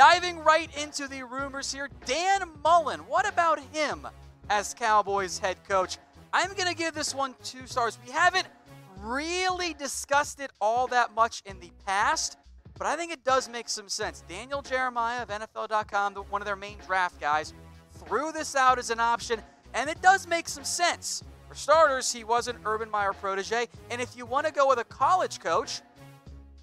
diving right into the rumors here, Dan Mullen, what about him as Cowboys head coach? I'm going to give this one 2 stars. We haven't really discussed it all that much in the past, but I think it does make some sense. Daniel Jeremiah of NFL.com, one of their main draft guys, threw this out as an option, and it does make some sense. For starters, he was an Urban Meyer protege, and if you want to go with a college coach,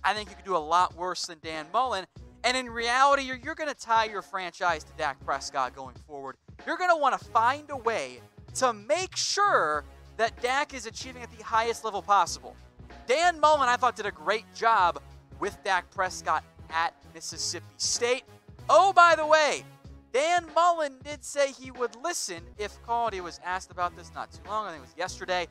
I think you could do a lot worse than Dan Mullen. And in reality, you're going to tie your franchise to Dak Prescott going forward. You're going to want to find a way to make sure that Dak is achieving at the highest level possible. Dan Mullen, I thought, did a great job with Dak Prescott at Mississippi State. Oh, by the way, Dan Mullen did say he would listen if called. He was asked about this not too long, I think it was yesterday.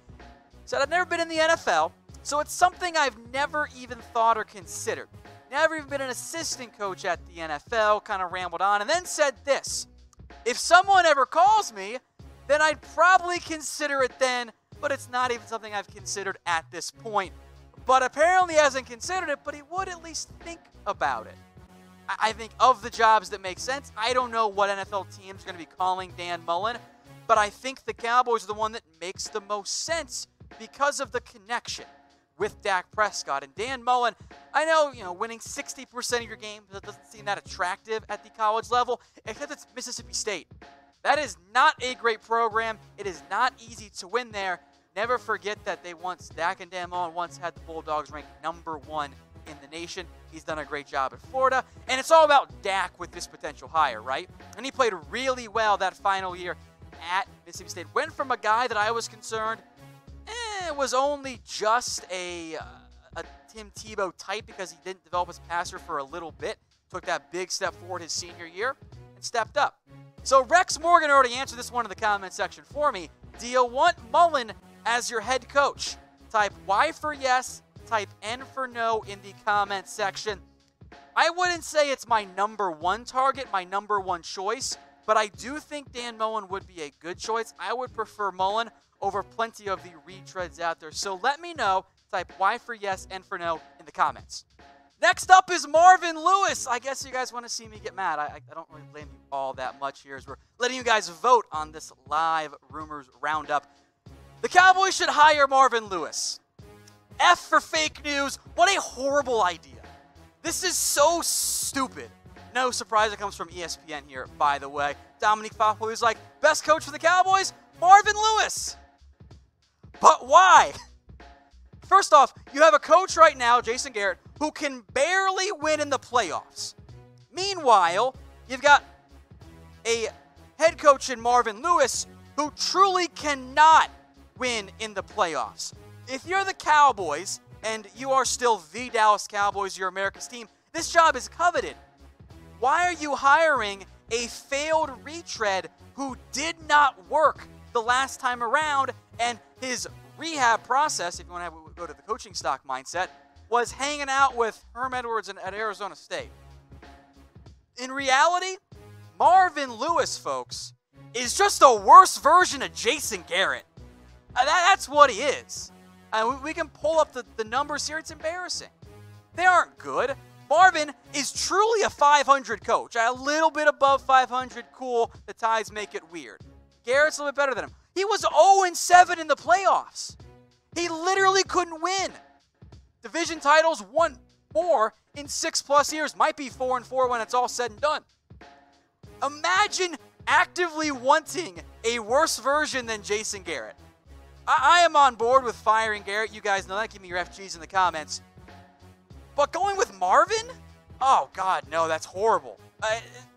Said, I've never been in the NFL, so it's something I've never even thought or considered. Never even been an assistant coach at the NFL, kind of rambled on, and then said this: if someone ever calls me, then I'd probably consider it then, but it's not even something I've considered at this point. But apparently hasn't considered it, but he would at least think about it. I think of the jobs that make sense, I don't know what NFL team's going to be calling Dan Mullen, but I think the Cowboys are the one that makes the most sense because of the connection with Dak Prescott. And Dan Mullen, I know, winning 60% of your games, that doesn't seem that attractive at the college level, except it's Mississippi State. That is not a great program. It is not easy to win there. Never forget that Dak and Dan Mullen once had the Bulldogs ranked #1 in the nation. He's done a great job at Florida. And it's all about Dak with this potential hire, right? And he played really well that final year at Mississippi State. Went from a guy that I was concerned was only just a Tim Tebow type because he didn't develop as a passer for a little bit. Took that big step forward his senior year and stepped up. So Rex Morgan already answered this one in the comment section for me. Do you want Mullen as your head coach? Type Y for yes, type N for no in the comment section. I wouldn't say it's my #1 target, my #1 choice, but I do think Dan Mullen would be a good choice. I would prefer Mullen over plenty of the retreads out there. So let me know. Type Y for yes, N for no in the comments. Next up is Marvin Lewis. I guess you guys want to see me get mad. I don't really blame you all that much here as we're letting you guys vote on this live rumors roundup. The Cowboys should hire Marvin Lewis. F for fake news. What a horrible idea. This is so stupid. No surprise it comes from ESPN here, by the way. Dominique Fafo is like, best coach for the Cowboys? Marvin Lewis. But why? First off, you have a coach right now, Jason Garrett, who can barely win in the playoffs. Meanwhile, you've got a head coach in Marvin Lewis who truly cannot win in the playoffs. If you're the Cowboys and you are still the Dallas Cowboys, your America's team, this job is coveted. Why are you hiring a failed retread who did not work the last time around, and his rehab process, if you want to go to the coaching stock mindset, was hanging out with Herm Edwards at Arizona State? In reality, Marvin Lewis, folks, is just a worse version of Jason Garrett. That's what he is. We can pull up the numbers here. It's embarrassing. They aren't good. Marvin is truly a 500 coach. A little bit above 500, cool. The ties make it weird. Garrett's a little bit better than him. He was 0-7 in the playoffs. He literally couldn't win. Division titles, 1 more in 6+ years. Might be 4-4 when it's all said and done. Imagine actively wanting a worse version than Jason Garrett. I am on board with firing Garrett. You guys know that. Give me your FGs in the comments. But going with Marvin? Oh, God, no, that's horrible.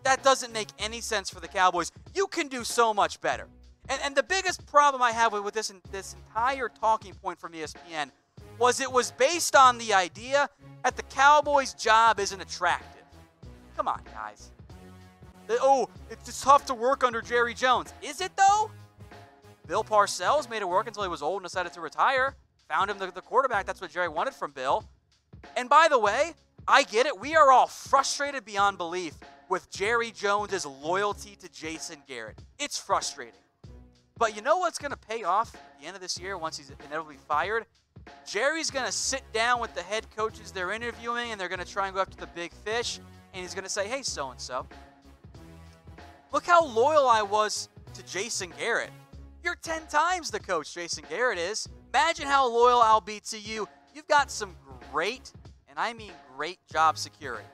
That doesn't make any sense for the Cowboys. You can do so much better. And the biggest problem I have with this entire talking point from ESPN was it was based on the idea that the Cowboys' job isn't attractive. Come on, guys. It's tough to work under Jerry Jones. Is it, though? Bill Parcells made it work until he was old and decided to retire. Found him the quarterback. That's what Jerry wanted from Bill. And by the way, I get it. We are all frustrated beyond belief with Jerry Jones' loyalty to Jason Garrett. It's frustrating. But you know what's going to pay off at the end of this year once he's inevitably fired? Jerry's going to sit down with the head coaches they're interviewing, and they're going to try and go after the big fish. and he's going to say, hey, so-and-so, look how loyal I was to Jason Garrett. You're 10 times the coach Jason Garrett is. Imagine how loyal I'll be to you. You've got some great, and I mean great, job security.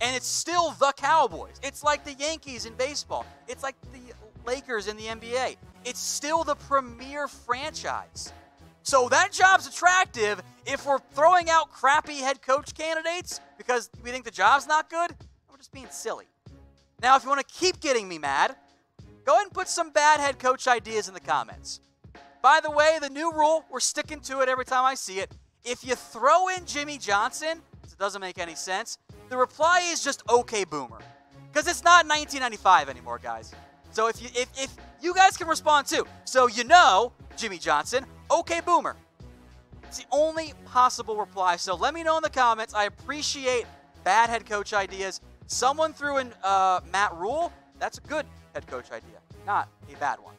And it's still the Cowboys. It's like the Yankees in baseball. It's like the Lakers in the NBA. It's still the premier franchise. So that job's attractive. If we're throwing out crappy head coach candidates because we think the job's not good, we're just being silly. Now, if you want to keep getting me mad, go ahead and put some bad head coach ideas in the comments. By the way, the new rule, we're sticking to it every time I see it. If you throw in Jimmy Johnson, because it doesn't make any sense, the reply is just okay boomer. Because it's not 1995 anymore, guys. So if you guys can respond too. So you know, Jimmy Johnson, okay boomer. It's the only possible reply. So let me know in the comments. I appreciate bad head coach ideas. Someone threw in Matt Rule. That's a good head coach idea, not a bad one.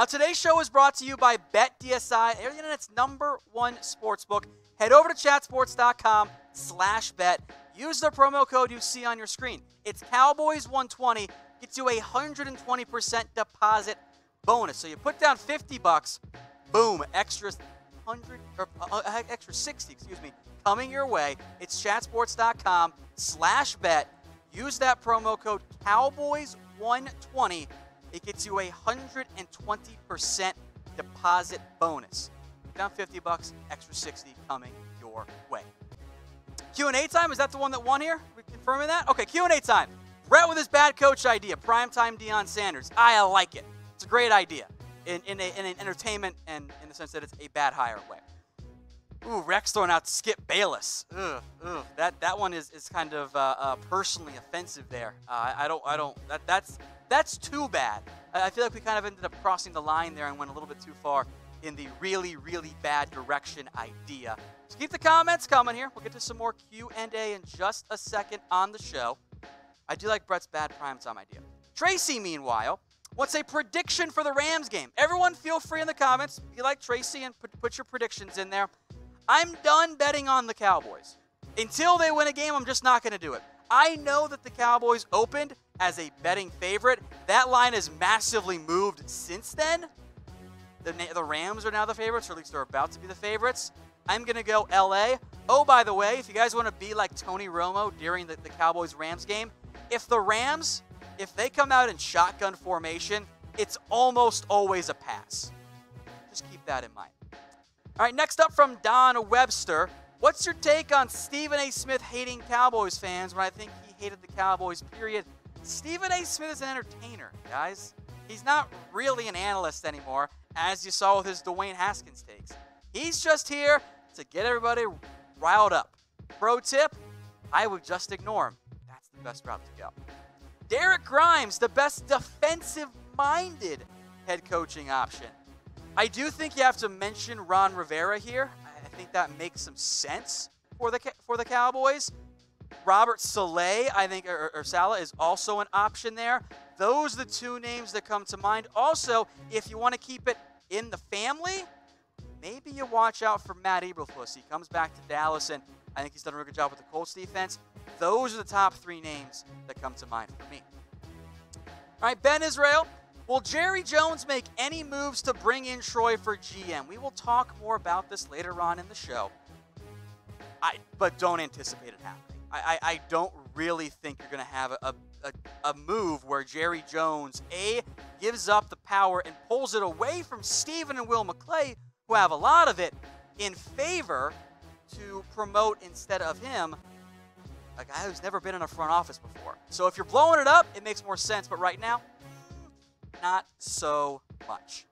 Today's show is brought to you by BetDSI, the internet's #1 sportsbook. Head over to chatsports.com/bet. Use the promo code you see on your screen. It's Cowboys120. Gets you a 120% deposit bonus. So you put down $50, boom, extra 60, coming your way. It's chatsports.com/bet. Use that promo code Cowboys120. It gets you a 120% deposit bonus. Down $50, extra 60 coming your way. Q&A time, is that the one that won here? We confirming that? Okay, Q&A time. Brett with his bad coach idea, primetime Deion Sanders. I like it. It's a great idea in an entertainment and in the sense that it's a bad hire way. Ooh, Rex throwing out Skip Bayless. That one is kind of personally offensive there. That's too bad. I feel like we kind of ended up crossing the line there and went a little bit too far in the really, really bad direction idea. So keep the comments coming here. We'll get to some more Q&A in just a second on the show. I do like Brett's bad primetime idea. Tracy, meanwhile, wants a prediction for the Rams game. Everyone feel free in the comments. If you like Tracy, and put your predictions in there. I'm done betting on the Cowboys. Until they win a game, I'm just not going to do it. I know that the Cowboys opened as a betting favorite. That line has massively moved since then. The Rams are now the favorites, or at least they're about to be the favorites. I'm going to go LA. Oh, by the way, if you guys want to be like Tony Romo during the Cowboys-Rams game, if the Rams, if they come out in shotgun formation, it's almost always a pass. Just keep that in mind. All right, next up from Don Webster. What's your take on Stephen A. Smith hating Cowboys fans when I think he hated the Cowboys, period? Stephen A. Smith is an entertainer, guys. He's not really an analyst anymore, as you saw with his Dwayne Haskins takes. He's just here to get everybody riled up. Pro tip, I would just ignore him. That's the best route to go. Derek Grimes, the best defensive-minded head coaching option. I do think you have to mention Ron Rivera here. I think that makes some sense for the Cowboys. Robert Saleh, I think, or Saleh is also an option there. Those are the two names that come to mind. Also, if you want to keep it in the family, maybe you watch out for Matt Eberflus. He comes back to Dallas, and I think he's done a really good job with the Colts defense. Those are the top three names that come to mind for me. All right, Ben Israel. Will Jerry Jones make any moves to bring in Troy for GM? We will talk more about this later on in the show. But don't anticipate it happening. I don't really think you're going to have a move where Jerry Jones, A, gives up the power and pulls it away from Stephen and Will McClay, who have a lot of it, in favor to promote instead of him a guy who's never been in a front office before. So if you're blowing it up, it makes more sense. But right now, not so much.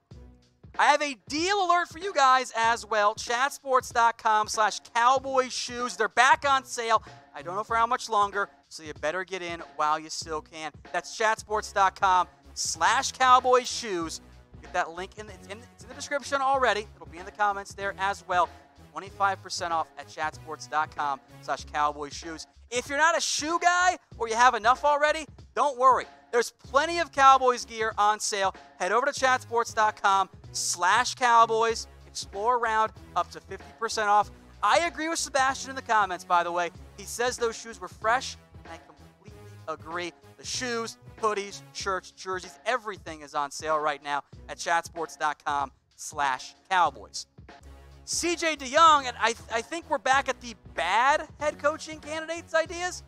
I have a deal alert for you guys as well. Chatsports.com/Cowboys shoes. They're back on sale. I don't know for how much longer, so you better get in while you still can. That's chatsports.com/Cowboys shoes. Get that link it's in the description already. It'll be in the comments there as well. 25% off at chatsports.com/Cowboys shoes. If you're not a shoe guy or you have enough already, don't worry. There's plenty of Cowboys gear on sale. Head over to chatsports.com/Cowboys. Explore around, up to 50% off. I agree with Sebastian in the comments, by the way. He says those shoes were fresh, and I agree. The shoes, hoodies, shirts, jerseys, everything is on sale right now at chatsports.com/Cowboys. CJ DeYoung, and I think we're back at the bad head coaching candidates ideas.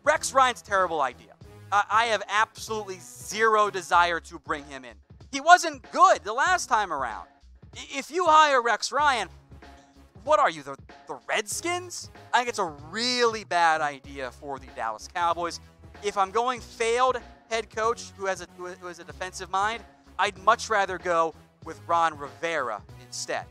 Rex Ryan's a terrible idea. I have absolutely zero desire to bring him in. He wasn't good the last time around. If you hire Rex Ryan, what are you, the Redskins? I think it's a really bad idea for the Dallas Cowboys. If I'm going failed head coach who has a defensive mind, I'd much rather go with Ron Rivera instead.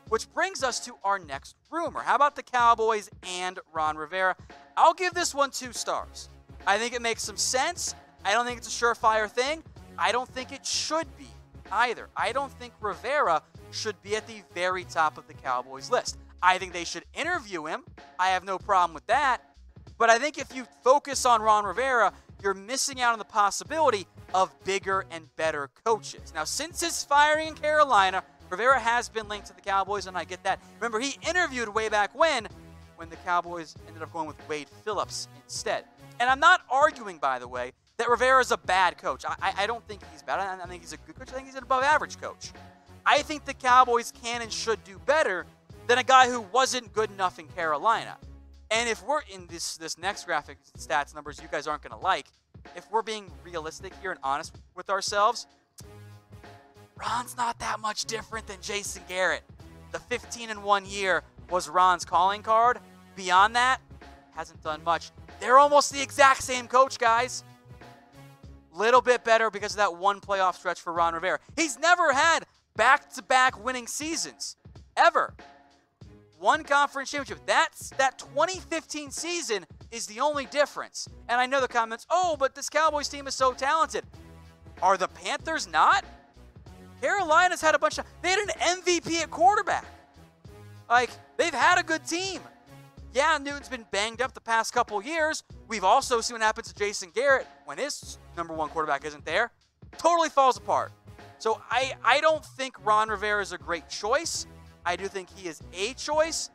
Which brings us to our next rumor. How about the Cowboys and Ron Rivera? I'll give this one 2 stars. I think it makes some sense. I don't think it's a surefire thing. I don't think it should be either. I don't think Rivera should be at the very top of the Cowboys list. I think they should interview him. I have no problem with that. But I think if you focus on Ron Rivera, you're missing out on the possibility of bigger and better coaches. Now, since his firing in Carolina, Rivera has been linked to the Cowboys, and I get that. Remember, he interviewed way back when the Cowboys ended up going with Wade Phillips instead. And I'm not arguing, by the way, that Rivera is a bad coach. I don't think he's bad. I think he's a good coach. I think he's an above-average coach. I think the Cowboys can and should do better than a guy who wasn't good enough in Carolina. And if we're in this next graphic, stats numbers you guys aren't going to like, if we're being realistic here and honest with ourselves, Ron's not that much different than Jason Garrett. The 15-1 year was Ron's calling card. Beyond that, hasn't done much. They're almost the exact same coach, guys. Little bit better because of that one playoff stretch for Ron Rivera. He's never had back-to-back winning seasons, ever. One conference championship. That 2015 season is the only difference. And I know the comments, oh, but this Cowboys team is so talented. Are the Panthers not? Carolina's had a bunch of... They had an MVP at quarterback. Like, they've had a good team. Yeah, Newton's been banged up the past couple years. We've also seen what happens to Jason Garrett when his number one quarterback isn't there. Totally falls apart. So I don't think Ron Rivera is a great choice. I do think he is a choice,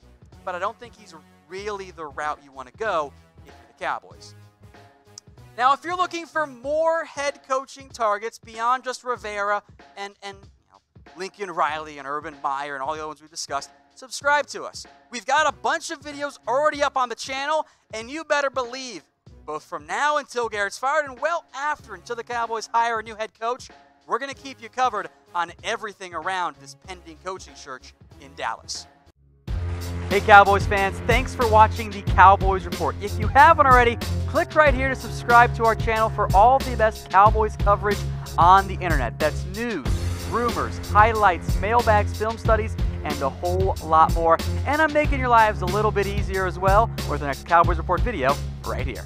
but I don't think he's really the route you want to go if you're the Cowboys. Now, if you're looking for more head coaching targets beyond just Rivera and Lincoln Riley and Urban Meyer and all the other ones we discussed, subscribe to us. We've got a bunch of videos already up on the channel, and you better believe, both from now until Garrett's fired and well after, until the Cowboys hire a new head coach, we're going to keep you covered on everything around this pending coaching search in Dallas. Hey Cowboys fans, thanks for watching the Cowboys Report. If you haven't already, click right here to subscribe to our channel for all the best Cowboys coverage on the internet. That's news, rumors, highlights, mailbags, film studies, and a whole lot more. And I'm making your lives a little bit easier as well with the next Cowboys Report video right here.